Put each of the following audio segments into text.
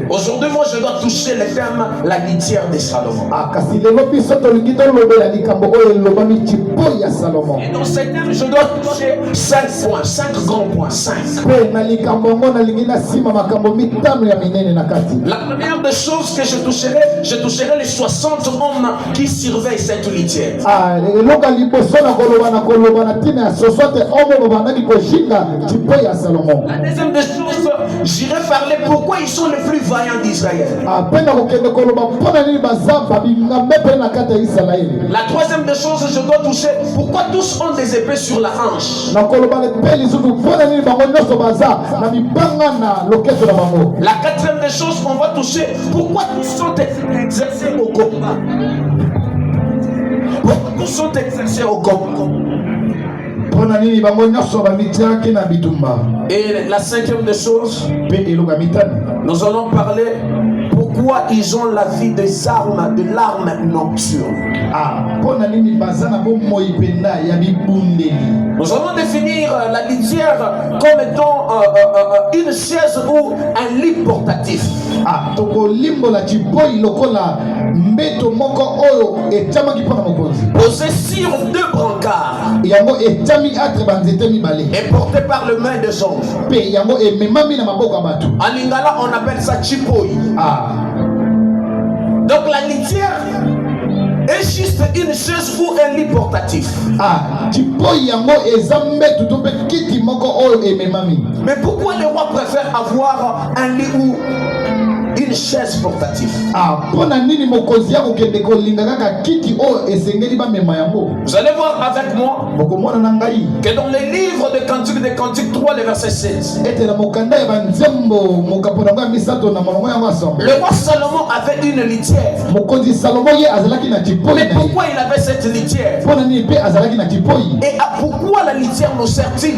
Aujourd'hui, moi, je dois toucher le thème la litière de Salomon. Et dans ce thème, je dois toucher 5 points, 5 grands points, 5. La première des choses que je toucherai les 60 hommes qui surveillent cette litière. La deuxième des choses, j'irai parler pourquoi ils sont les plus vaillants d'Israël. La troisième des choses, je dois toucher pourquoi tous ont des épées sur la hanche. La quatrième des choses, on va toucher pourquoi tous sont exercés au combat. Pourquoi tous sont exercés au combat. Et la cinquième des choses, nous allons parler pourquoi ils ont la vie des armes, de l'arme nocturne. Nous allons définir la litière comme étant une chaise ou un lit portatif. Posé sur 2 brancards et porté par le main des anges. En lingala, on appelle ça chipoi. Donc la litière est juste une chaise ou un lit portatif. Mais pourquoi les rois préfèrent avoir un lit ou une chaise portative? Vous allez voir avec moi que dans les livres de Cantiques 3, le verset 16, le roi Salomon avait une litière. Mais pourquoi il avait cette litière? Et pourquoi la litière nous sert-il?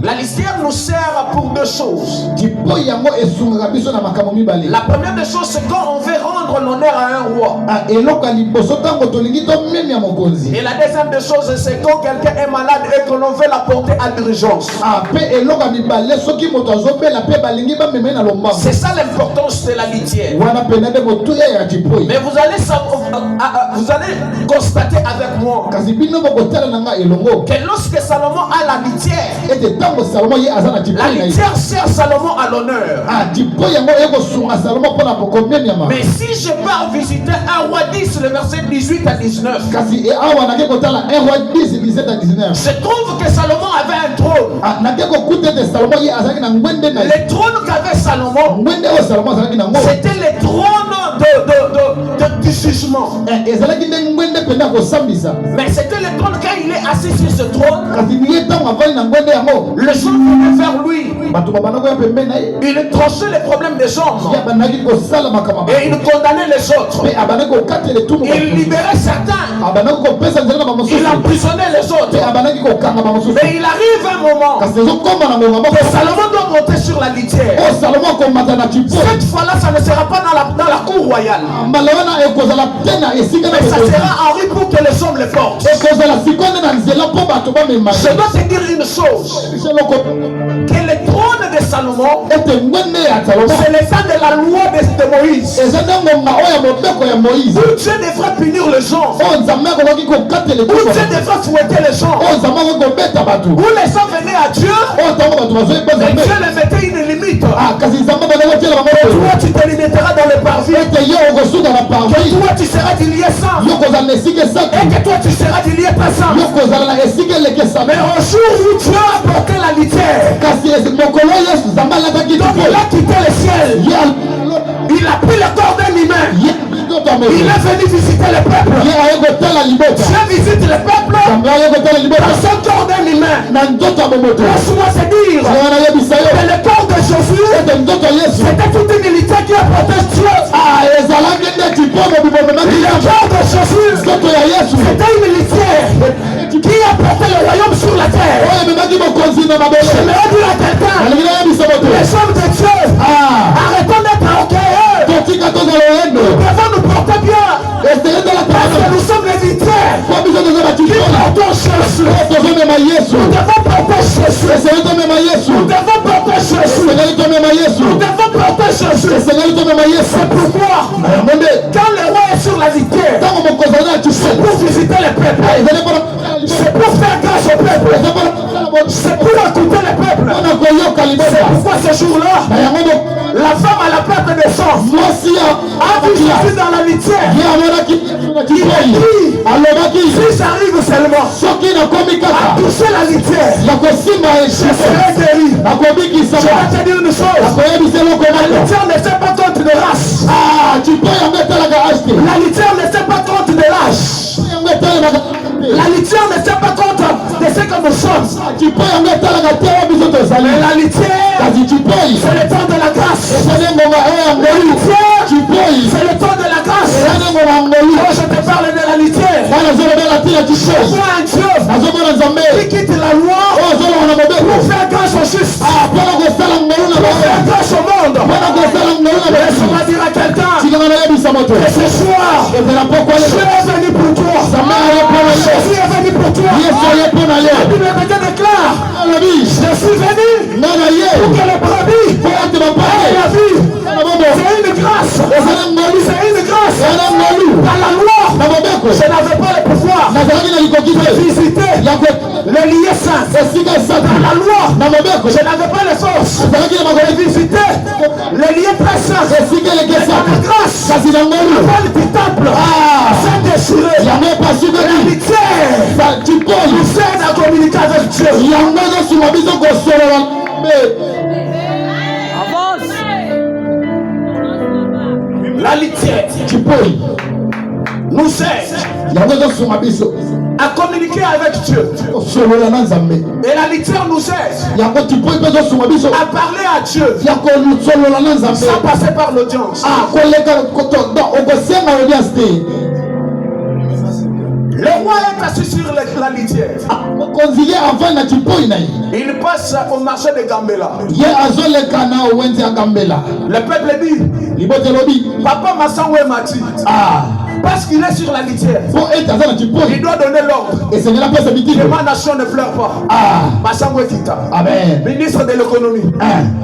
La litière nous sert pour 2 choses. La première des choses, c'est quand on veut rendre l'honneur à un roi. Et la deuxième des choses, c'est quand quelqu'un est malade et que l'on veut l'apporter à l'urgence. C'est ça l'importance de la litière. Mais vous allez constater avec moi que lorsque Salomon a la litière, la litière sert Salomon à l'honneur. Mais si je pars visiter un roi 10, le verset 18 à 19, je trouve que Salomon avait un trône. Le trône qu'avait Salomon, c'était le trône du jugement. Mais c'était le trône quand il est assis sur ce trône, le jour venait vers lui. Il tranchait les problèmes des hommes et il condamnait les autres. Il libérait certains. Il emprisonnait les autres. Mais il arrive un moment que Salomon doit monter sur la litière. Cette fois-là, ça ne sera pas dans la cour royale, mais ça sera en rue pour que les hommes les portent. Je dois te dire une chose, que le trône de Salomon, c'est le temps de la loi de Moïse, où Dieu devrait punir les gens, où Dieu devrait fouetter les gens, où les gens venaient à Dieu, mais Dieu les mettait une limite. Toi tu te limiteras dans le parvis, que toi tu seras du lieu saint, et que toi tu seras du lieu pas saint. Mais un jour où Dieu a porté la litière, donc il a quitté le ciel, il a pris le corps d'un humain, il est venu visiter le peuple. Dieu visite le peuple dans son corps d'un humain. Laisse-moi te dire que le corps de Jésus, c'était toute une litière qui a porté Dieu. Le corps de Jésus, c'était une litière qui a porté le royaume sur la terre. J'aimerais dire à quelqu'un, les hommes de Dieu, arrêtons d'être orgueilleux. Nous devons nous porter bien, parce que nous sommes les litières qui portons Jésus. Nous devons porter Jésus. Nous devons porter Jésus. Nous devons porter Jésus. C'est pourquoi quand le roi est sur la litière, c'est pour visiter les peuples. C'est pour faire grâce au peuple. C'est pour écouter les peuples. C'est pourquoi ce jour-là, la femme à la perte de sang a vu Jésus dans la litière. Il dit, si j'arrive seulement à toucher la litière, je serai guéri. Je vais te dire une chose. La litière ne fait pas compte de race. La litière ne fait pas compte de l'âge. La litière ne tient pas compte de ce que nous sommes. Mais la litière, c'est le temps de la grâce. La litière, c'est le temps de la grâce. Quand je te parle de la litière, je vois un Dieu qui quitte la loi pour faire grâce au juste, pour faire grâce au monde. Laisse-moi dire à quelqu'un que ce soir, je suis venu pour toi. Jésus est venu pour toi. La Bible déclare, je suis venu pour que les brebis aient la vie. C'est une grâce. C'est une grâce. Dans la loi, je n'avais pas le pouvoir de visiter le lieu saint. Dans la loi, je n'avais pas les forces de visiter le lieu très saint. Dans la grâce, la voile du temple s'est déchirée. La litière nous aide à communiquer avec Dieu. Avance. La litière nous aide à communiquer avec Dieu. Et la litière nous aide à parler à Dieu sans passer par l'audience. Le roi est assis sur la litière. Il passe au marché de Gambela. Le peuple dit, Papa Massaoué m'a dit, parce qu'il est sur la litière, il doit donner l'ordre que ma nation ne pleure pas. Massaoué Kita, ministre de l'économie,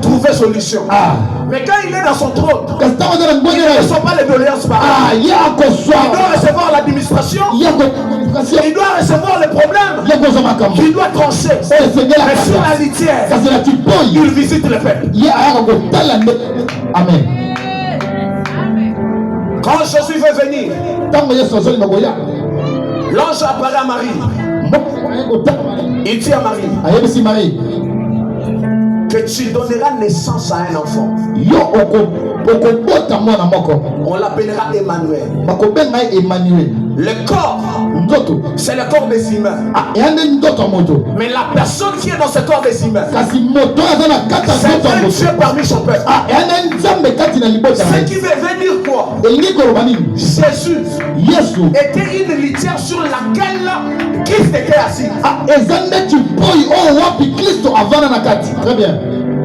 trouver solution. Mais quand il est dans son trône, il ne reçoit pas les doléances par là. Il doit recevoir l'administration. Il doit recevoir les problèmes. Il doit trancher. Mais sur la litière, il visite le peuple. Amen. Quand Jésus veut venir, l'ange apparaît à Marie. Il dit à Marie que tu donneras naissance à un enfant. On l'appellera Emmanuel. Le corps, c'est le corps des humains. Mais la personne qui est dans ce corps des humains, c'est un Dieu parmi son peuple. Ce qui veut venir quoi? Jésus était une litière sur laquelle Christ était assis. Très bien.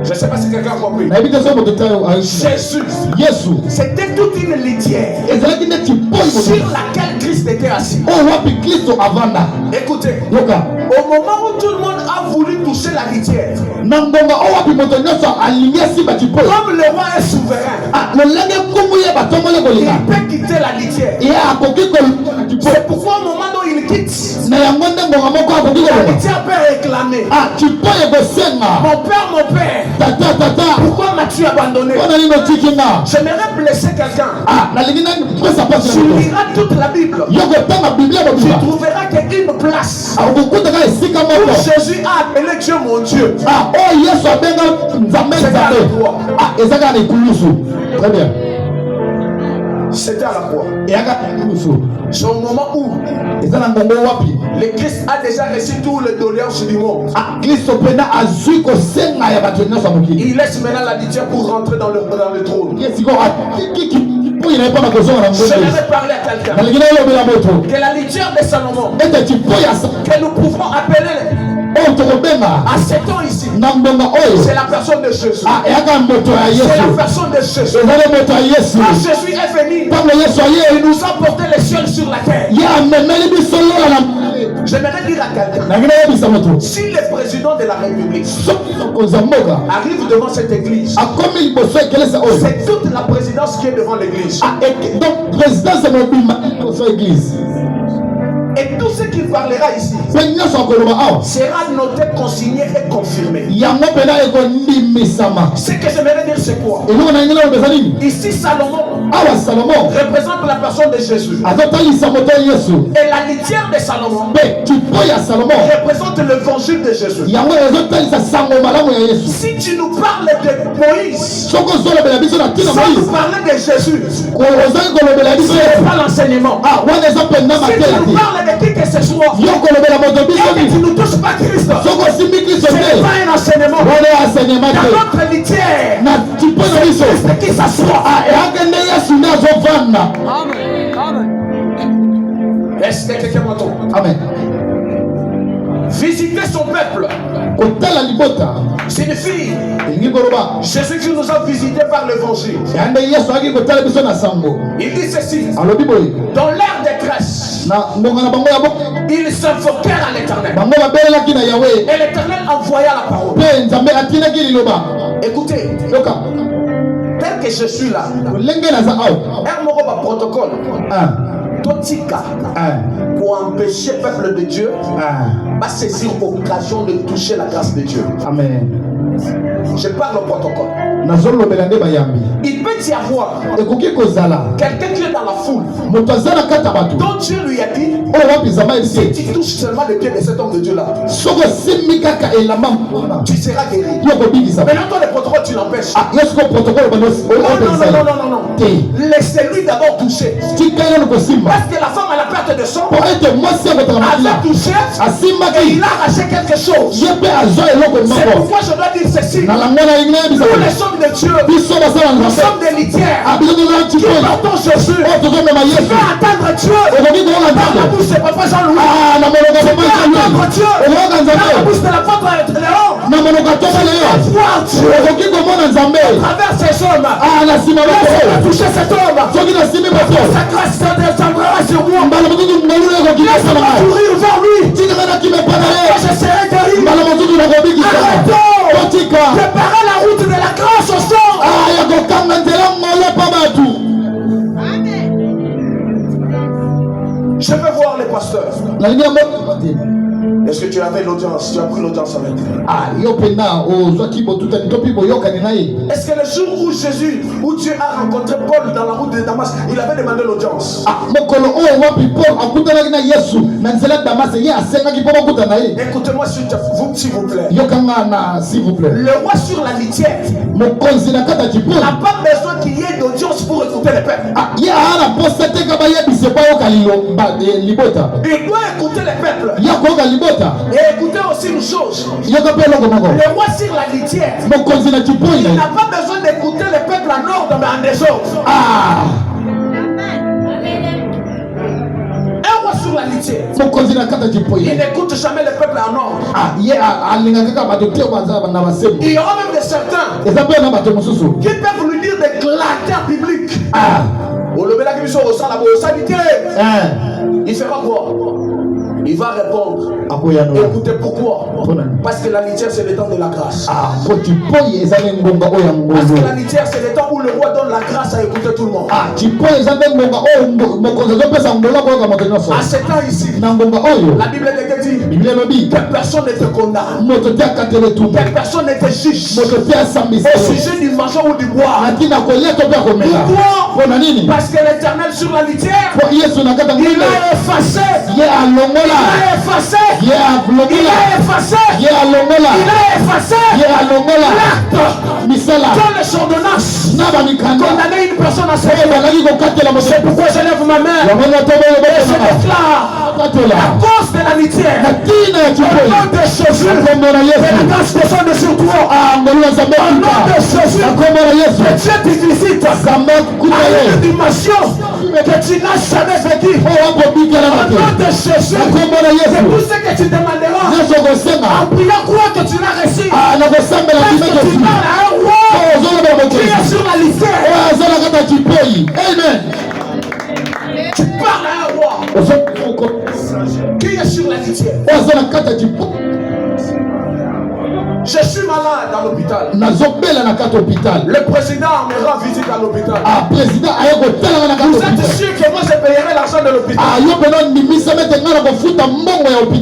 Je ne sais pas si quelqu'un a compris. Jésus, c'était toute une litière sur laquelle Christ était assis. Écoutez, au moment où tout le monde a voulu toucher la litière, comme le roi est souverain, il peut quitter la litière. C'est pourquoi au moment où il quitte, la litière peut réclamer, mon père, pourquoi m'as-tu abandonné? J'aimerais blesser quelqu'un. Tu liras toute la Bible. Tu trouveras qu'une place où Jésus a appelé Dieu mon Dieu. Très bien. C'était à la croix. C'est au moment où le Christ a déjà reçu tous les doléances du monde. Il laisse maintenant la litière pour rentrer dans le trône. Je vais parler à quelqu'un. Que la litière de Salomon, que nous pouvons appeler à 7 ans ici, c'est la personne de Jésus. C'est la personne de Jésus. Quand Jésus est venu, il nous a porté les cieux sur la terre. J'aimerais dire à quelqu'un, si le président de la République arrive devant cette église, c'est toute la présidence qui est devant l'église. Donc, présidence de l'église. Et tout ce qu'il parlera ici sera noté, consigné et confirmé. Ce que j'aimerais dire, c'est quoi? Ici, Salomon représente la personne de Jésus. Et la litière de Salomon représente l'évangile de Jésus. Si tu nous parles de Moïse, sans nous parler de Jésus, ce n'est pas l'enseignement. Si tu nous parles de qui que ce soit, et que tu ne touches pas Christ, ce n'est pas un enseignement. Dans notre litière, c'est Christ qui s'assoit. Est-ce que quelqu'un m'entend? Amen. Visiter son peuple signifie Jésus qui nous a visités par l'évangile. Il dit ceci: dans leur détresse, ils s'invoquèrent à l'Éternel. Et l'Éternel envoya la parole. Écoutez, tel que je suis là, un protocole pour empêcher le peuple de Dieu va saisir l'occasion de toucher la grâce de Dieu. Amen. Je parle au protocole. Il peut y avoir quelqu'un qui est dans la foule, dont Dieu lui a dit: si tu touches seulement le pied de cet homme de Dieu là, tu seras guéri. Maintenant, toi, le protocole, tu l'empêches. Non. Laissez-lui d'abord toucher. Parce que la femme à la perte de sang avait touché et il a arraché quelque chose. C'est pourquoi je dois dire ceci: nous, les hommes de Dieu, nous sommes des litières qui portons Jésus. Tu peux attendre Dieu dans la bouche de Papa Jean-Louis. Tu peux attendre Dieu dans la bouche de l'apôtre Léon. Tu peux voir Dieu à travers ces hommes. Laisse-moi toucher cet homme. Sa grâce s'étendra sur moi. Laisse-moi courir vers lui. Je serai guéri. Arrêtons. Préparez la route de la grâce au sang. Je veux voir les pasteurs. Est-ce que tu avais l'audience? Tu as pris l'audience avec lui? Est-ce que le jour où Jésus, où Dieu a rencontré Paul dans la route de Damas, il avait demandé l'audience? Écoutez-moi s'il vous plaît. Le roi sur la litière n'a pas besoin qu'il y ait d'audience pour écouter le peuple. Il doit écouter le peuple. Et écoutez aussi une chose: le roi sur la litière, il n'a pas besoin d'écouter le peuple en ordre mais en désordre. Un roi sur la litière, il n'écoute jamais le peuple en ordre. Il y aura même de certains qui peuvent lui dire des claqueurs bibliques. Il fera quoi? Il va répondre. Écoutez pourquoi? Parce que la litière, c'est le temps de la grâce. Parce que la litière, c'est le temps où le roi donne la grâce à écouter tout le monde. À ce temps ici, la Bible dit que personne ne te condamne, que personne ne te juge au sujet du manger ou du boire. Pourquoi? Parce que l'Éternel sur la litière, il a effacé. Il a effacé dans les ordonnances condamner une personne à se faire. C'est pourquoi je lève ma main et je déclare à cause de la litière, au nom de Jésus, que la grâce descende sur toi. Au nom de Jésus, que Dieu te visite à une dimension que tu n'as jamais vécu. Au nom de Jésus, c'est tout ce que tu demanderas en priant, crois que tu l'as reçu. Parce que tu parles à un roi qui est sur la litière. Amen. Tu parles à un roi qui est sur la litière. Je suis malade à l'hôpital. Le président me rend visite à l'hôpital. Vous êtes sûr que moi je payerai l'argent de l'hôpital?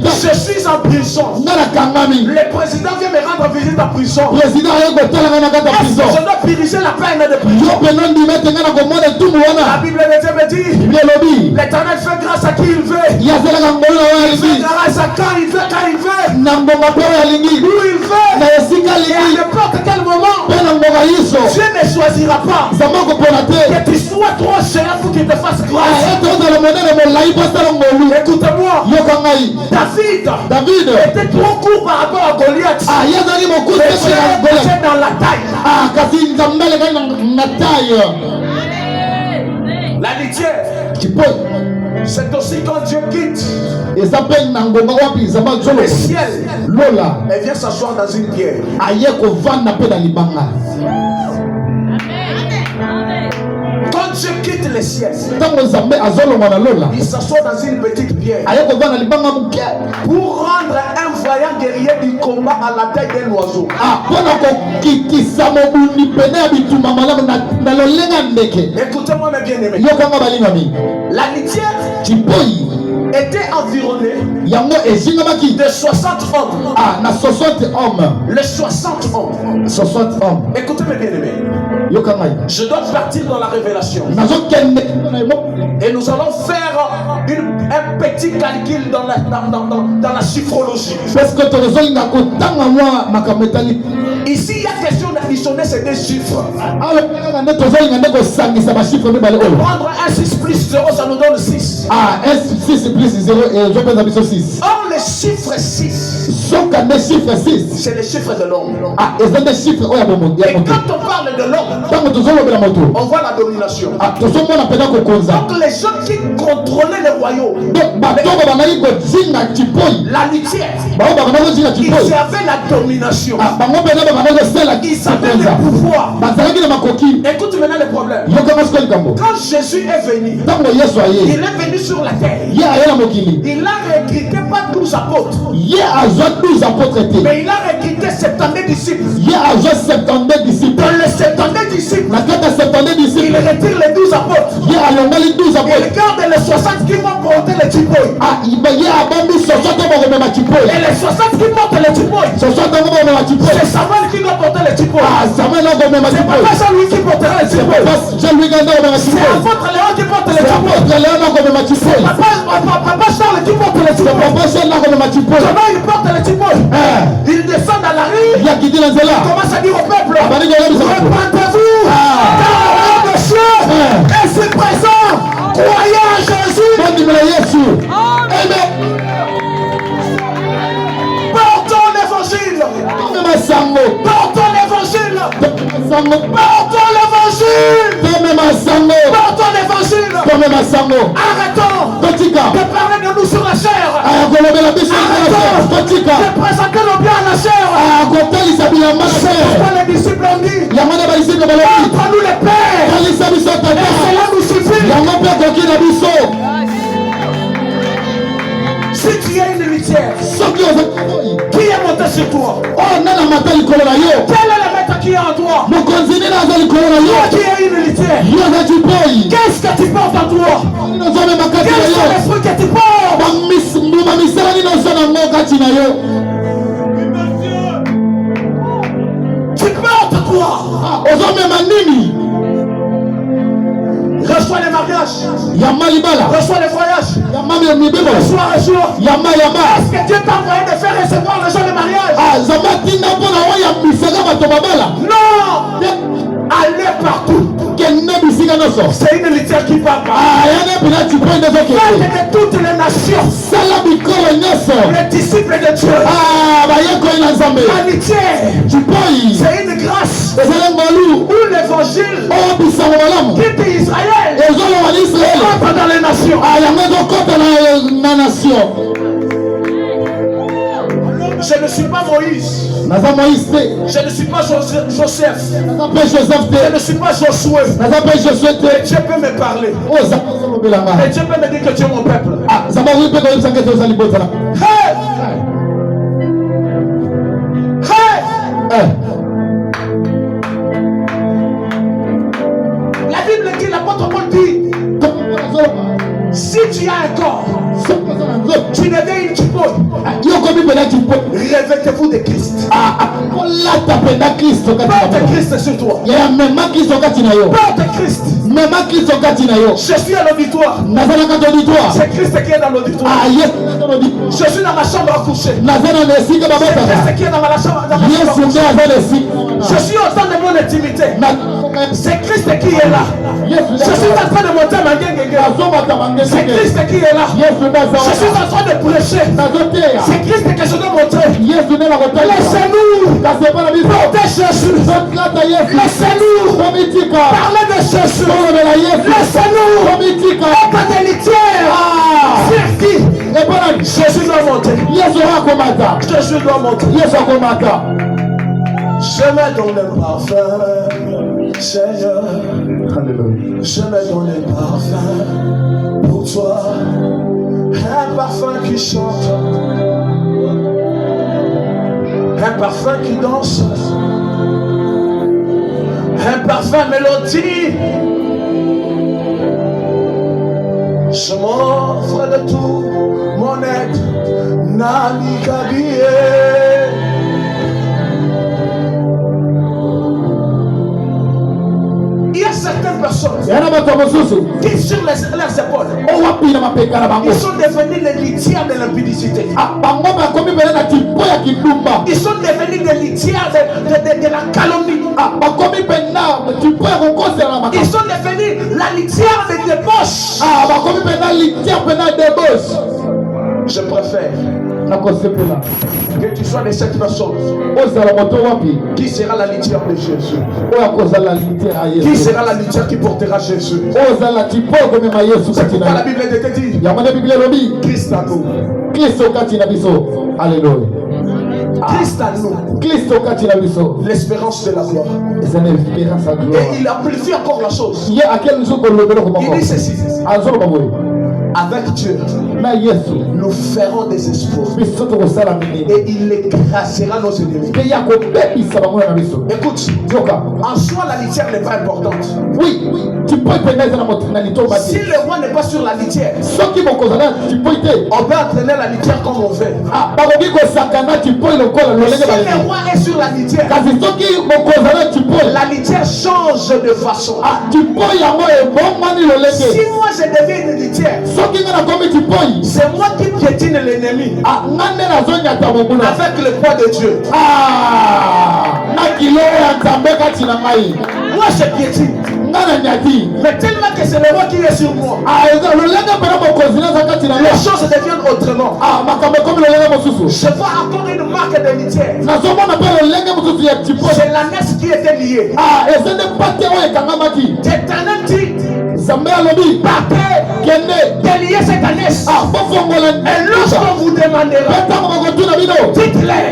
Je suis en prison. Le président vient me rendre visite en prison. Est-ce que je dois diriger la peine de prison? La Bible me dit l'Éternel fait grâce à qui il veut. Il fait grâce à quand il veut, quand il veut. Où il veut. Et à n'importe quel moment, Dieu ne choisira pas que tu sois trop cher pour qu'il te fasse grâce. Écoutez-moi, David était trop court par rapport à Goliath. Dieu était dans la taille. La litière, c'est aussi quand Dieu quitte le ciel, elle vient s'asseoir dans une pierre. Quand Dieu quitte le ciel, il s'assoit dans une petite pierre pour rendre un vaillant guerrier du combat à la taille d'un oiseau. Écoutez-moi mes bien-aimés, la litière était environné de 60 hommes. Les 60 hommes. Écoutez-moi bien aimé. Je dois partir dans la révélation. Et nous allons faire un petit calcul dans la chiffrologie. Ici, il y a question d'additionner ces deux chiffres. Prendre un 6 plus 0, ça nous donne 6. 6 plus 0 et je peux appeler 6. Or, le chiffre 6, c'est le chiffre de l'homme. Et quand on parle de l'homme, on voit la domination. Donc, les gens qui contrôlaient le royaume, la litière, ils avaient la domination. Ils avaient le pouvoir. Écoute maintenant le problème. Quand Jésus est venu, il est venu sur la terre. Il n'a recruté pas 12 apôtres. Mais il a recruté 70 disciples. Dans les 70 disciples, il retire les 12 apôtres. Il garde les 60 qui vont porter les tipoïs. Et les 60 qui portent les tipoïs, c'est Samuel qui doit porter les tipoïs. C'est pas Jean-Louis qui portera les tipoïs. C'est l'apôtre Léon qui porte les tipoïs. Papa Charles qui porte les tipoïs. Comment il porte les tipoïs? Il descend dans la rue. Il commence à dire au peuple, repentez-vous, car le Dieu est si présent. Croyez en Jésus. Amen. Portons l'évangile. Portons l'évangile. Portons l'évangile. Portons l'évangile. Arrêtons de parler de nous sur la chair. Arrêtons de présenter nos biens à la chair. C'est pourquoi les disciples ont dit, montre-nous les pères. Et cela nous suffit. Si tu es une litière, qui est monté sur toi? Quel est le maître qui est en toi? Toi qui es une litière, qu'est-ce que tu portes en toi? Quels sont les fruits que tu portes? Tu portes quoi? Reçois les mariages. Reçois les voyages. Reçois. Est-ce que Dieu t'a envoyé de faire recevoir les gens de mariage? Non. Allez partout. C'est une litière qui parle. Faites de toutes les nations les disciples de Dieu. La litière, c'est une grâce où l'évangile quitte Israël et entre dans les nations. Je ne suis pas Moïse. Je ne suis pas Joseph. Je ne suis pas Josué. Et Dieu peut me parler. Et Dieu peut me dire que tu es mon peuple. Hey! La Bible dit, l'apôtre Paul dit, si tu as un corps, tu deviens une chipole. Revêtez-vous de Christ. Porte Christ sur toi. Porte Christ. Je suis à l'auditoire. C'est Christ qui est dans l'auditoire. Je suis dans ma chambre à coucher. C'est Christ qui est dans ma chambre à coucher. Je suis au sein de mon intimité. C'est Christ qui est là. Je suis en train de monter ma gang. C'est Christ qui est là. Je suis en train de prêcher. C'est Christ que je dois montrer. Laissez-nous porter Jésus. Laissez-nous parler de Jésus. Laissez-nous être des litières. Jésus doit monter. Jésus doit monter. Je me donne le parfum, Seigneur. Je me donne le parfum pour toi. Un parfum qui chante, un parfum qui danse, un parfum mélodie. Je m'offre de tout mon être, Nani Kabie. Il y a certaines personnes qui sur leurs épaules, ils sont devenus les litières de l'impudicité. Ils sont devenus des litières de la calomnie. Ils sont devenus la litière des débauches. Je préfère que tu sois de cette personne qui sera la litière de Jésus, qui sera la litière qui portera Jésus. C'est pourquoi la Bible te dit Christ à nous. Alléluia. Christ à nous, l'espérance de la gloire. Et il amplifie encore la chose. Il dit ceci: avec Dieu, nous ferons des espoirs et il écrasera nos ennemis. Écoute, en soi la litière n'est pas importante. Oui, tu peux si le roi n'est pas sur la litière, on peut entraîner la litière comme on veut. Si le roi est sur la litière, la litière change de façon. Si moi je deviens une litière, c'est moi qui piétine l'ennemi avec le poids de Dieu. Moi je piétine, mais tellement que c'est le roi qui est sur moi, les choses deviennent autrement. Je vois encore une marque de litière. C'est l'ânesse qui était liée. L'Éternel dit: partez, déliez cette ânesse. Et lorsqu'on vous demandera, dites-les,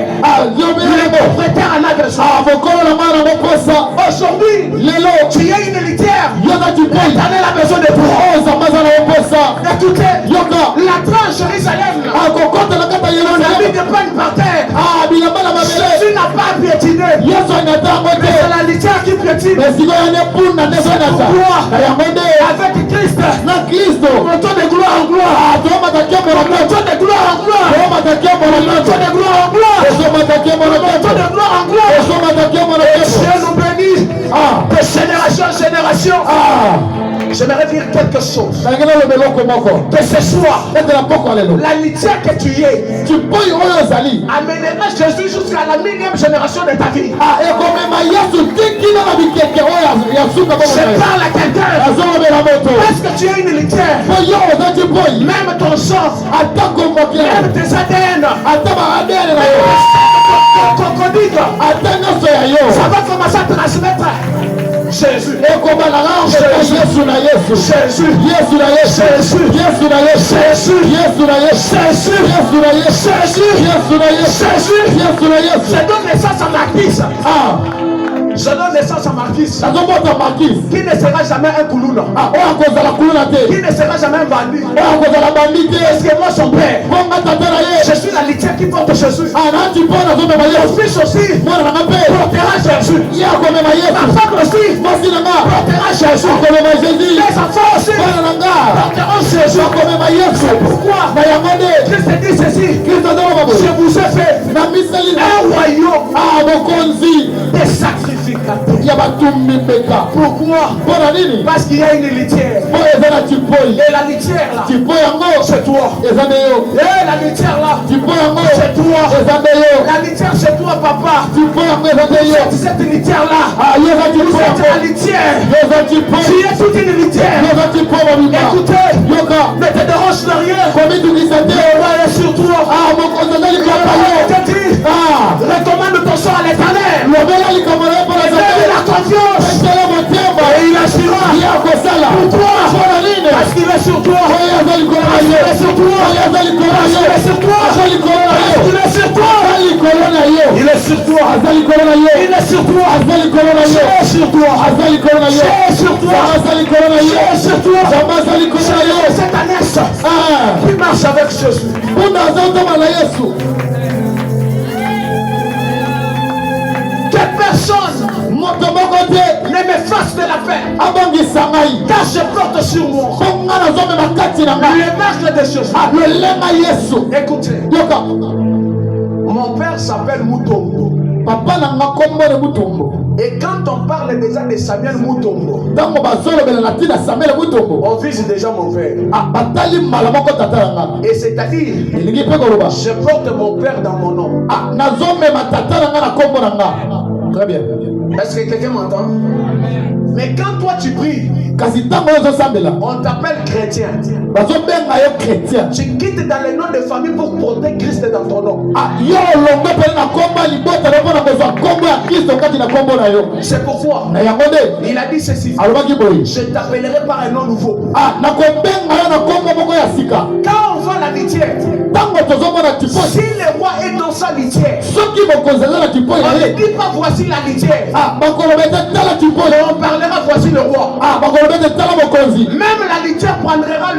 le propriétaire en a besoin. Aujourd'hui, tu es une litière. L'Éternel a besoin de toi. Écoutez, la tranche Jérusalem, la vie de pain par terre. Jésus n'a pas piétiné, mais c'est la litière qui piétine. Avec Christ, montons de gloire en gloire, montons de gloire en gloire, montons de gloire en gloire, montons de gloire en gloire. Et Dieu nous bénit de génération en génération. J'aimerais dire quelque chose. Que ce soit la litière que tu es, amènera Jésus jusqu'à la millième génération de ta vie. Je parle à quelqu'un. Est-ce que tu es une litière? Même ton sang, même tes ADN, ça va commencer à transmettre Jésus. Je donne naissance à ma fils. Je donne naissance à Marquis. Qui ne sera jamais un Koulouna. Qui ne sera jamais un bandit. Parce que moi, son père, je suis la litière qui porte Jésus. Mon fils aussi portera Jésus. Ma femme aussi portera Jésus. Les enfants aussi porteront Jésus. C'est pourquoi Christ dit ceci. Je vous ai fait un royaume des sacrificateurs. Pourquoi? Parce qu'il y a une litière. Et la litière là, c'est toi. Et la litière là, c'est toi. La litière c'est toi, papa. Cette litière là, vous êtes la litière. Tu es toute une litière. Écoutez, ne te dérange de rien. Le roi est sur toi. Recommande ton sort à l'Éternel. Fais la confiance. Et il assurera pour toi. Parce qu'il est sur toi. Parce qu'il est sur toi. Parce qu'il est sur toi. Parce qu'il est sur toi. Il est sur toi. Il est sur toi. C'est sur toi. C'est sur toi. C'est sur toi. C'est cette annexe qui marche avec Jésus. Que personne ne me fasse de la peine, car je porte sur moi le marque de Jésus. Écoutez, mon père s'appelle Mutombo. Et quand on parle déjà de Samuel Mutombo, on vise déjà mon père. Et c'est-à-dire, je porte mon père dans mon nom. Très bien. Est-ce que quelqu'un m'entend? Mais quand toi tu pries, on t'appelle chrétien. Tu quittes dans les noms de famille pour porter Christ dans ton nom. C'est pourquoi il a dit ceci. Je t'appellerai par un nom nouveau. Quand on voit la litière, si le roi est dans sa litière, on ne dit pas voici la litière. On parlera voici le roi. Même la litière prendra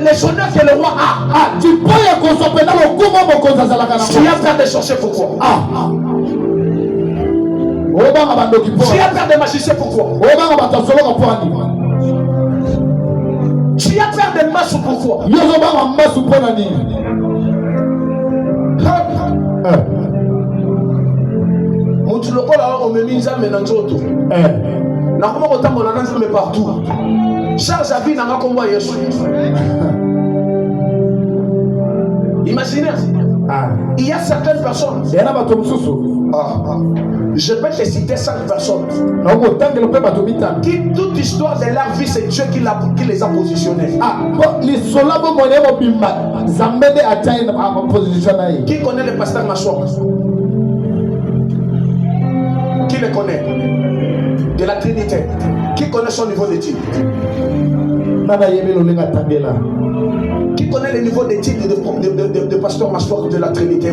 les sonneurs que le roi a. Tu as peur de chercher pourquoi? Tu as peur de magicien pourquoi? Tu as peur de masse pourquoi? Tu le là, on me mise à Menanzoto. Na comment autant mon annonce mais partout. Charge à vie n'a pas comme Yesu. Imaginez. Il y a certaines personnes. Je peux te citer 5 personnes. Qui toute histoire de leur vie, c'est Dieu qui les a positionnés. Qui connaît le pasteur Massoua? Qui le connaît? De la Trinité. Qui connaît son niveau d'étude? Qui connaît le niveau d'étude de pasteur Massoua de la Trinité?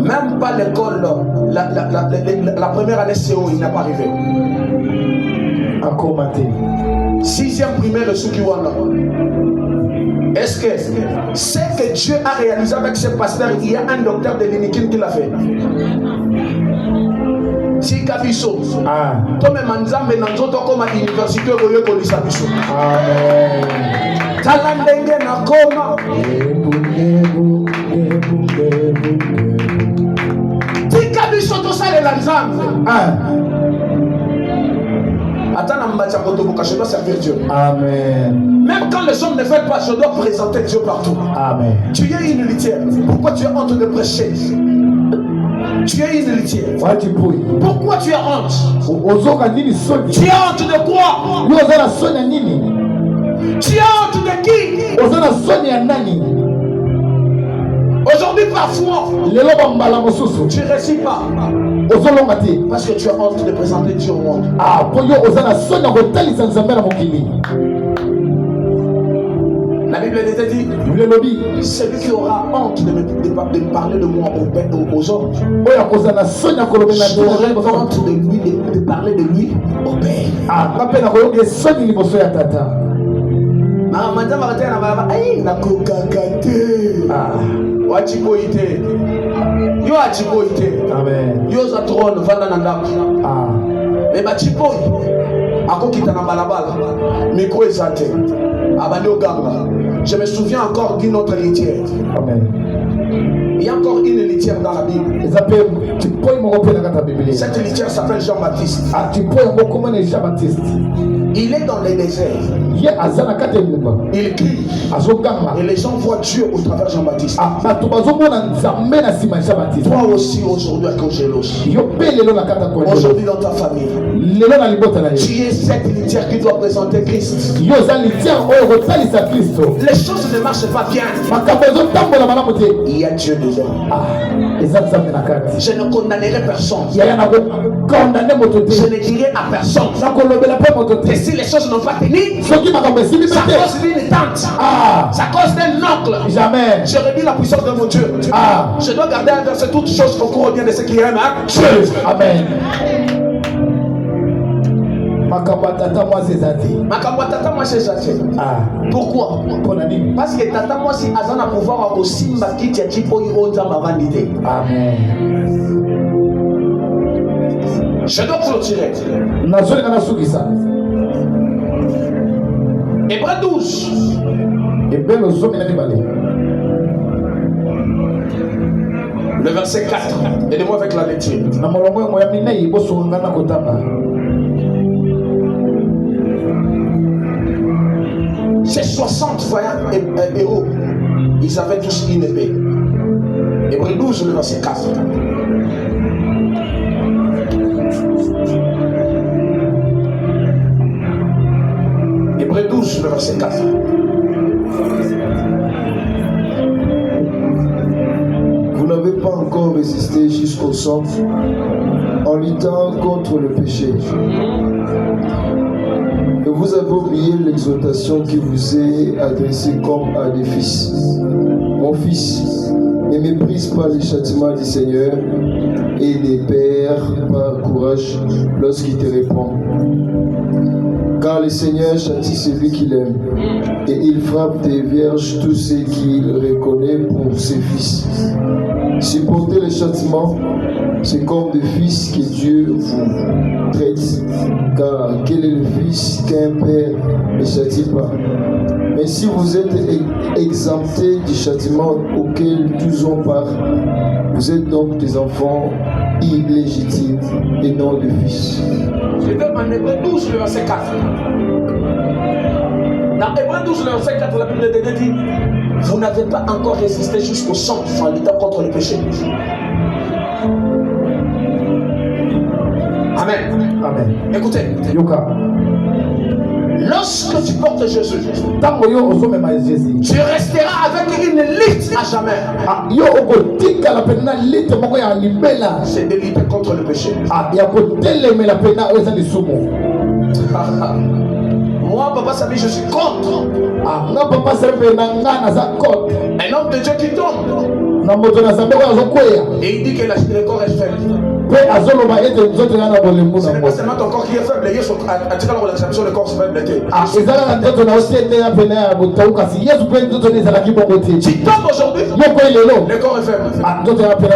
Même pas l'école, la première année CO, il n'a pas arrivé. Encore maté. 6e primaire de Sukiwana. Est-ce que ce que Dieu a réalisé avec ce pasteur, il y a un docteur de l'Inikin qui l'a fait? Si Kabiso, toi même Manzambe Nanzoto comme à l'université Royo Kolisabiso. Amen. Talandenge Nakoma. Si Kabiso tout ça les Lanzambe. Je dois servir Dieu. Amen. Même quand les hommes ne veulent pas, je dois présenter Dieu partout. Amen. Tu es une litière. Pourquoi tu as honte de prêcher? Tu es une litière. Pourquoi tu as honte? Tu as honte de quoi? Tu as honte de qui? Aujourd'hui, parfois, tu ne réussis pas. Parce que tu as honte de présenter Dieu au monde. La Bible Bible était dit, celui qui aura honte de me parler de moi aux autres, qui aurait honte de lui, de parler de lui au Père. Madame arrêtez na baba, na kokakate. Wachiboite. Yo achiboite. Amen. Yo za trône vanda na ndako. Mais bachiboi akokita na balabala. Micro ezate. Abali ogamba. Je me souviens encore d'une autre litière. Amen. Il y a encore une litière dans la Bible. Cette litière s'appelle Jean-Baptiste. Il est dans les déserts. Il crie. Et les gens voient Dieu au travers de Jean-Baptiste. Toi aussi aujourd'hui à Congelos. Aujourd'hui dans ta famille. Tu es cette litière qui doit présenter Christ. Les choses ne marchent pas bien. Il y a Dieu dedans. Je ne condamnerai personne. Je ne dirai à personne. Et si les choses n'ont pas tenu, c'est à cause d'une tante, c'est à cause d'un oncle. Jamais. Je redis la puissance de mon Dieu. Je dois garder un verset, toutes choses concourent au bien de ceux qui aiment. Amen. Pourquoi? Parce que tata moi si azana pouvoir au simba kiti ya tipo yonza mavandité. Amen. Je dois clôturer. Hébreux 12. Le verset 4. Aidez-moi avec la lecture. Ces 60 voyants héros, ils avaient tous une épée. Hébreux 12, le verset 4. Hébreux 12, le verset 4. Vous n'avez pas encore résisté jusqu'au sang en luttant contre le péché. Et vous avez oublié l'exhortation qui vous est adressée comme à des fils. Mon fils, ne méprise pas les châtiments du Seigneur et ne perds pas courage lorsqu'il te répond. Car le Seigneur châtie celui qu'il aime et il frappe des vierges tous ceux qu'il reconnaît pour ses fils. Supportez les châtiments, c'est comme des fils que Dieu vous traite. Car quel est le fils qu'un père ne châtie pas? Mais si vous êtes exemptés du châtiment auquel tous ont part, vous êtes donc des enfants illégitimes et non des fils. Je vais en Hébreux 12, le verset 4. Dans Hébreux 12, le verset 4, la Bible dit: vous n'avez pas encore résisté jusqu'au sang en luttant contre le péché. Amen. Amen. Écoutez. Lorsque tu portes Jésus, tu resteras avec une lutte à jamais. C'est de lutter contre le péché. Moi, Papa Sabi, je suis contre. Un homme de Dieu qui tombe. Et il dit que le corps est faible. Ce n'est pas seulement ton corps qui est faible. Il y a la relaxation, le corps est faible. Tu tombes aujourd'hui, le corps est faible.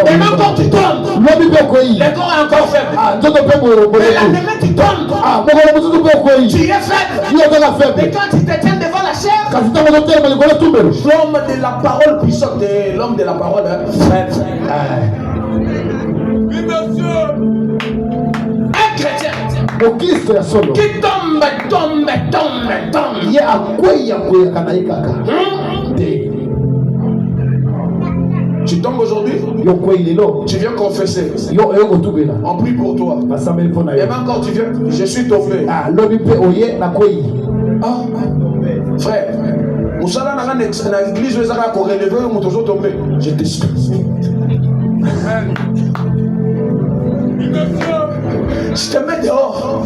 Et même quand tu tombes, le corps est encore faible. Mais la demain tu tombes, tu es faible. Mais quand tu te tiens devant la chair, l'homme de la parole puissante, l'homme de la parole faible. Un chrétien qui tombe. Tu tombes aujourd'hui, tu viens confesser. On prie pour toi. Et même quand tu viens, je suis tombé. Frère, je t'excuse. Je te mets dehors.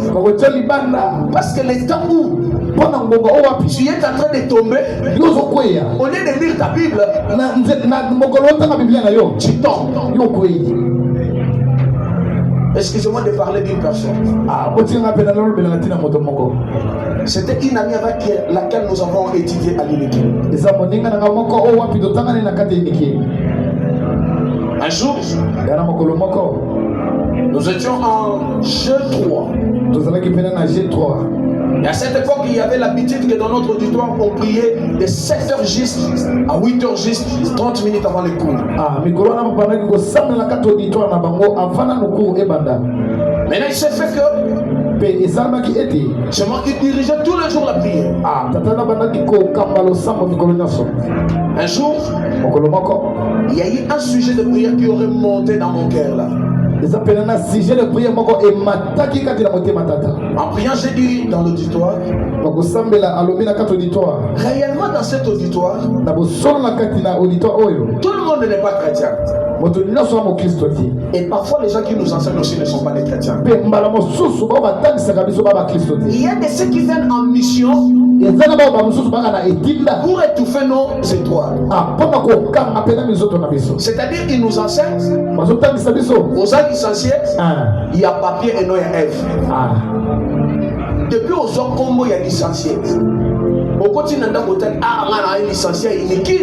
Parce que les temps où Tu es en train de tomber. Au lieu de lire ta Bible, tu tombes. Excusez-moi de parler d'une personne. C'était une amie avec laquelle nous avons étudié à l'unité. Un jour, nous étions en G3. Et à cette époque, il y avait l'habitude que dans notre auditoire, on priait de 7h juste à 8h juste, 30 minutes avant les cours. Maintenant, il s'est fait que je m'en dirigeais tous les jours la prière. Un jour, il y a eu un sujet de prière qui aurait monté dans mon cœur là. En priant, j'ai dit dans l'auditoire, réellement dans cet auditoire, tout le monde n'est pas chrétien. Et parfois les gens qui nous enseignent aussi ne sont pas des chrétiens. Il y a de ceux qui viennent en mission pour étouffer nos étoiles. C'est-à-dire qu'ils nous enseignent aux gens licenciés, il y a papier et non il y a Ève. Depuis aux gens combo il y a licencié. Au quotidien on a licencié, il est qui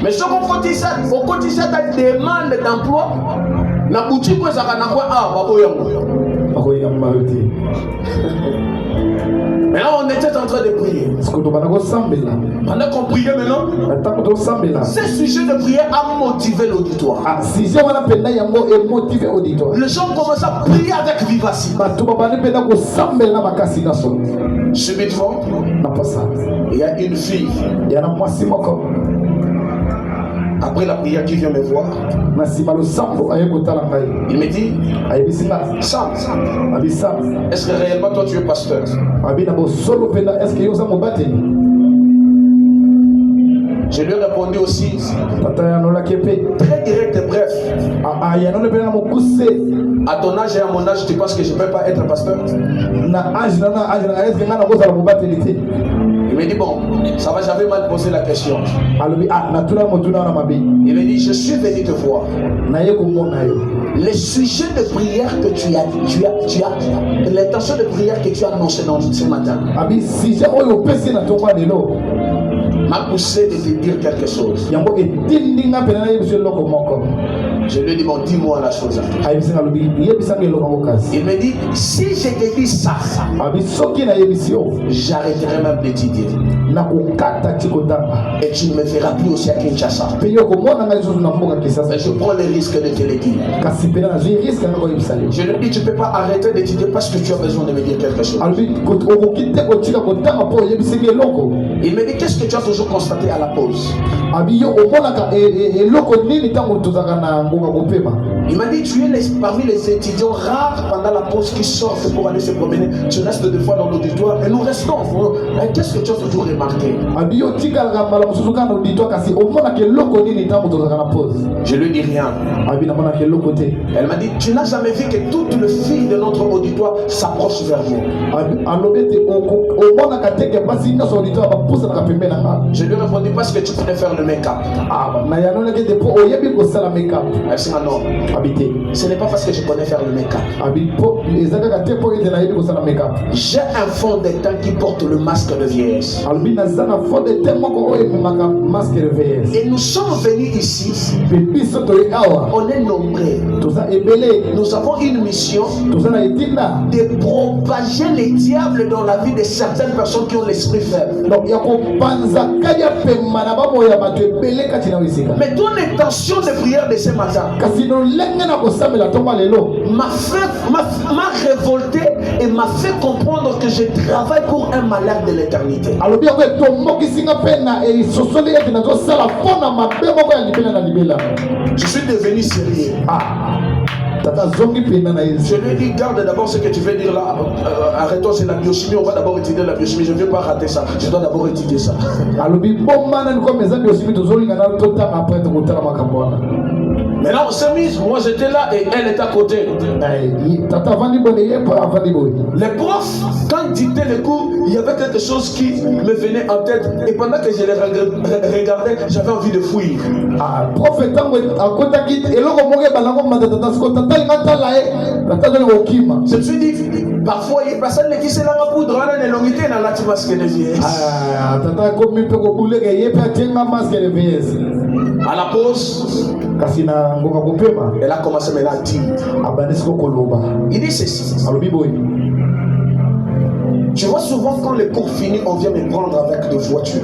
mais ce qu'on cotise, au quotidien ta demande d'emploi, na boutique quoi ça na quoi mais là on était en train de prier. Pendant qu'on priait maintenant, ce sujet de prière a motivé l'auditoire. Les gens commencent à prier avec vivacité. Subitement, il y a une fille. Après la prière, qui vient me voir, il me dit, Sam, est-ce que réellement toi tu es pasteur? Je lui ai répondu aussi, très direct et bref. À ton âge et à mon âge, tu penses que je ne peux pas être pasteur? Il me dit, bon, ça va, j'avais mal posé la question. Il me dit, je suis venu te voir. Les sujets de prière que tu as, l'intention de prière que tu as annoncé ce matin, m'a poussé de te dire quelque chose. Je lui ai dit, bon, dis-moi la chose. Il me dit, si je te dis ça, j'arrêterai même d'étudier. Et tu ne me verras plus aussi à Kinshasa. Mais je prends le risque de te le dire. Je lui ai dit, tu ne peux pas arrêter d'étudier parce que tu as besoin de me dire quelque chose. Il me dit, qu'est-ce que tu as toujours constaté à la pause? Il m'a dit, tu es parmi les étudiants rares pendant la pause qui sortent pour aller se promener. Tu restes deux fois dans l'auditoire et nous restons. Qu'est-ce que tu as toujours remarqué? Je lui dis rien. Elle m'a dit, tu n'as jamais vu que toutes les filles de notre auditoire s'approchent vers moi. Je lui ai répondu, parce que tu peux faire le make-up. Elle s'est dit, non. Ce n'est pas parce que je connais faire le make-up. J'ai un fond de teint qui porte le masque de vieillesse. Et nous sommes venus ici. On est nombreux. Nous avons une mission de propager les diables dans la vie de certaines personnes qui ont l'esprit faible. Mais ton intention de prière de ce matin m'a révolté et m'a fait comprendre que je travaille pour un malheur de l'éternité. Je suis devenu sérieux. Je lui ai dit, garde d'abord ce que tu veux dire là. Arrêtons, c'est la biochimie. On va d'abord étudier la biochimie. Je ne vais pas rater ça. Je dois d'abord étudier ça. Maintenant on s'est mis, moi j'étais là et elle était à côté. Les profs, quand ils dictaient les cours, il y avait quelque chose qui me venait en tête et pendant que je les regardais, j'avais envie de fuir. Je me suis dit, parfois il y a personne qui sait la poudre, on a une longuité dans la masque de vieillesse. À la pause, elle a commencé maintenant à dire. Il dit ceci. Tu vois souvent quand les cours finissent, on vient me prendre avec des voitures.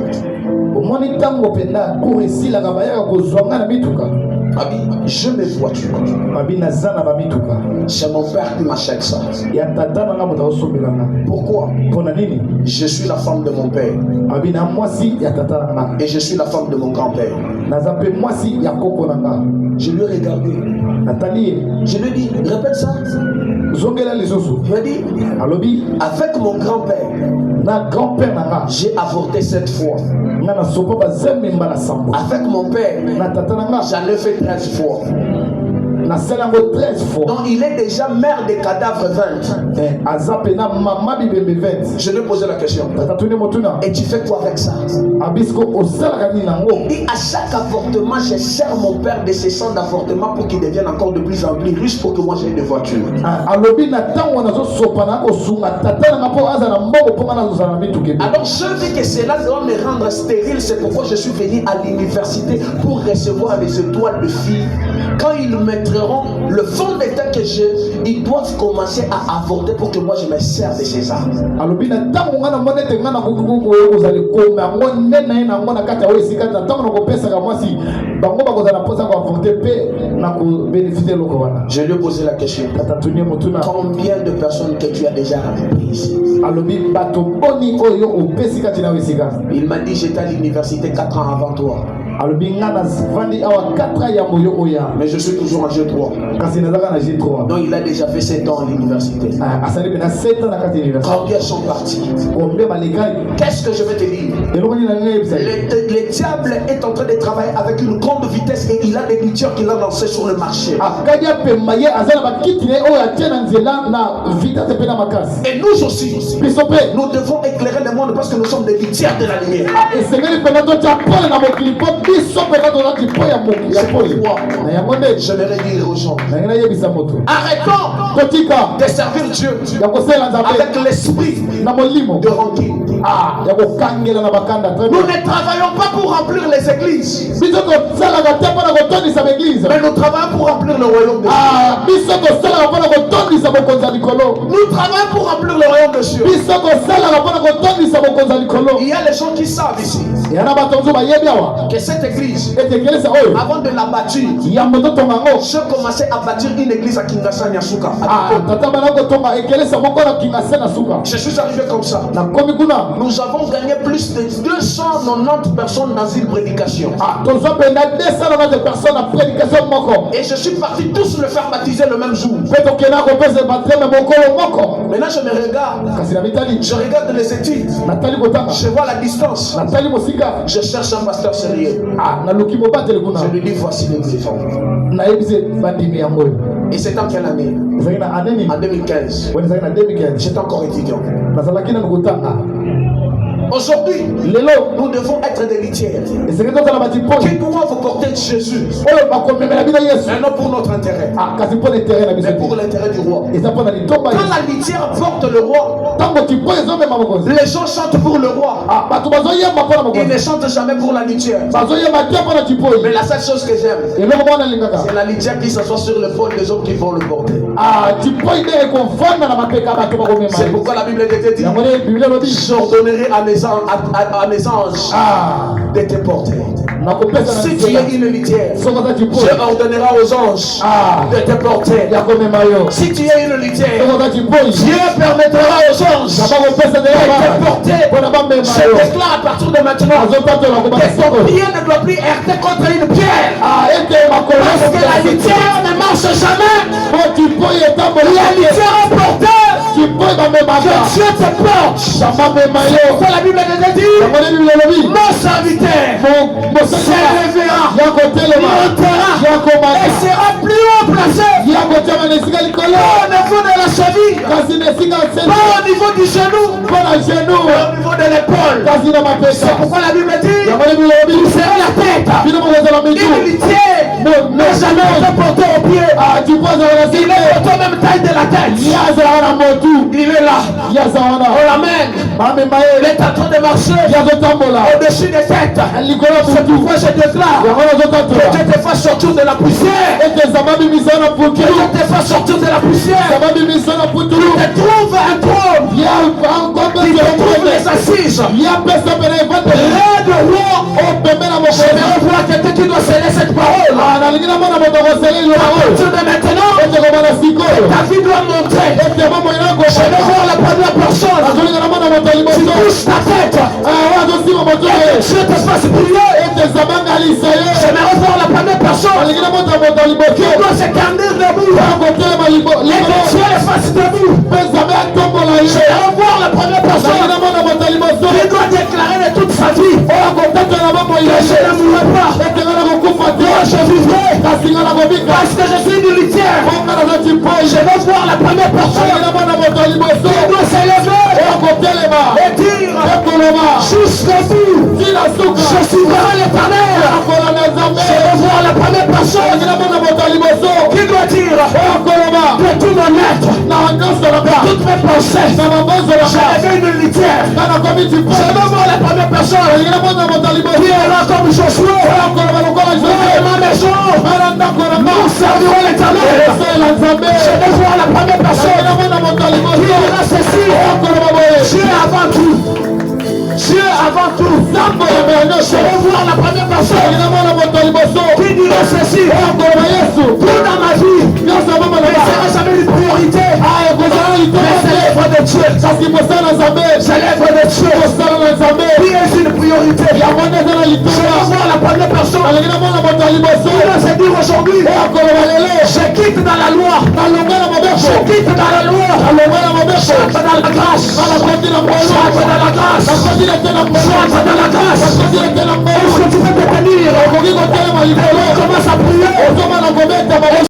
Je mes voitures. C'est mon père qui m'achète ça. Pourquoi? Je suis la femme de mon père. Et je suis la femme de mon grand-père. Je lui ai regardé. Je lui ai dit, répète ça. Je lui ai dit, avec mon grand-père, j'ai avorté 7 fois. Avec mon père, j'en ai fait 13 fois. Donc il est déjà mère des cadavres 20. Je lui ai posé la question. Et tu fais quoi avec ça? Et à chaque avortement, je sers mon père de ses sangs d'avortement pour qu'il devienne encore de plus en plus riche pour que moi j'ai une voiture. Alors je dis que cela doit me rendre stérile. C'est pourquoi je suis venu à l'université pour recevoir les étoiles de filles. Quand ils mettront le fond d'état que j'ai, ils doivent commencer à avorter pour que moi je me serve de ces armes. Je lui ai posé la question. Combien de personnes que tu as déjà prises? Il m'a dit j'étais à l'université 4 ans avant toi. Mais je suis toujours en G3. Donc il a déjà fait 7 ans à l'université. Combien sont partis? Qu'est-ce que je vais te dire? Le diable est en train de travailler avec une grande vitesse et il a des lutteurs qu'il a lancés sur le marché. Et nous aussi, nous devons éclairer le monde parce que nous sommes des lutteurs de la lumière. C'est pourquoi j'aimerais dire aux gens, arrêtons de servir Dieu avec l'esprit de rancune. Nous ne travaillons pas pour remplir les églises, mais nous travaillons pour remplir le royaume de Dieu. Nous travaillons pour remplir le royaume de Dieu. Il y a les gens qui savent ici que cette église, avant de la bâtir, je commençais à bâtir une église à Kinshasa Nyasuka. Je suis arrivé comme ça. Nous avons gagné plus de 290 personnes dans une prédication. Et je suis parti tous le faire baptiser le même jour. Maintenant je me regarde. Je regarde les études. Je vois la distance. Je cherche un pasteur sérieux. Je lui dis voici les éléphants. Et c'est en quelle année? En 2015. J'étais encore étudiant. Aujourd'hui, nous devons être des litières qui pourront vous porter Jésus, mais non pour notre intérêt, mais pour l'intérêt du roi. Quand la litière porte le roi, les gens chantent pour le roi. Ils ne chantent jamais pour la litière. Mais la seule chose que j'aime, c'est la litière qui s'assoit sur l'épaule des hommes qui vont le porter. C'est pourquoi la Bible était dit, j'ordonnerai à mes anges de te porter. Si tu es une litière, je ordonnerai aux anges de te porter. Si tu es une litière, Dieu permettra aux anges de te porter. Je déclare à partir de maintenant que ton pied ne doit plus heurter contre une pierre. Parce que la litière ne marche jamais. La litière est portée. Que Dieu te porte. C'est la Bible de dit. Mon serviteur s'élèvera, montera et sera plus haut placé. Pas au niveau de la cheville, pas au niveau du genou, pas au niveau de l'épaule. C'est pourquoi la Bible dit tu seras la tête. L'humilité n'a jamais été porté au pied. Il est porté au même taille de la tête. Il est là. On l'amène. Il est en train de marcher au-dessus des têtes. C'est pourquoi je déclare que Dieu te fasse sortir de la poussière. Que Dieu te fasse sortir de la poussière. Tu te trouves un trône. Tu te trouves les assises. Rien de roi. J'aimerais voir quelqu'un qui doit sceller cette parole. À partir de maintenant, ta vie doit monter. J'aimerais voir la première personne. Tu touches ta tête. Et Dieu te fasse briller. J'aimerais voir la première personne qui doit se garder debout. Et que Dieu le fasse debout. J'aimerais voir la première personne qui doit déclarer de toute sa vie que je ne mourrai pas. Moi je vivrai parce que je suis militaire. Je veux voir la première personne qui doit s'élever et dire jusqu'au bout je suivrai l'Éternel. Je veux voir la première personne qui doit dire de tout mon être, de toutes mes pensées, je deviens une litière. Je veux voir la première personne qui est là comme Josué. Ma maison, nous servirons l'Éternel. Je veux voir la première personne qui dira ceci. Dieu avant tout. Dieu avant tout. Je veux voir la première personne qui dira ceci. Tout dans ma vie ne sera jamais une priorité. Mais c'est l'œuvre de Dieu. C'est l'œuvre de Dieu qui est une priorité. Je veux voir la première personne qui va se dire aujourd'hui je quitte dans la loi. Je quitte dans la loi. J'entre dans la grâce. J'entre dans la grâce. J'entre dans la grâce. Est-ce que tu peux te tenir? Commence à prier.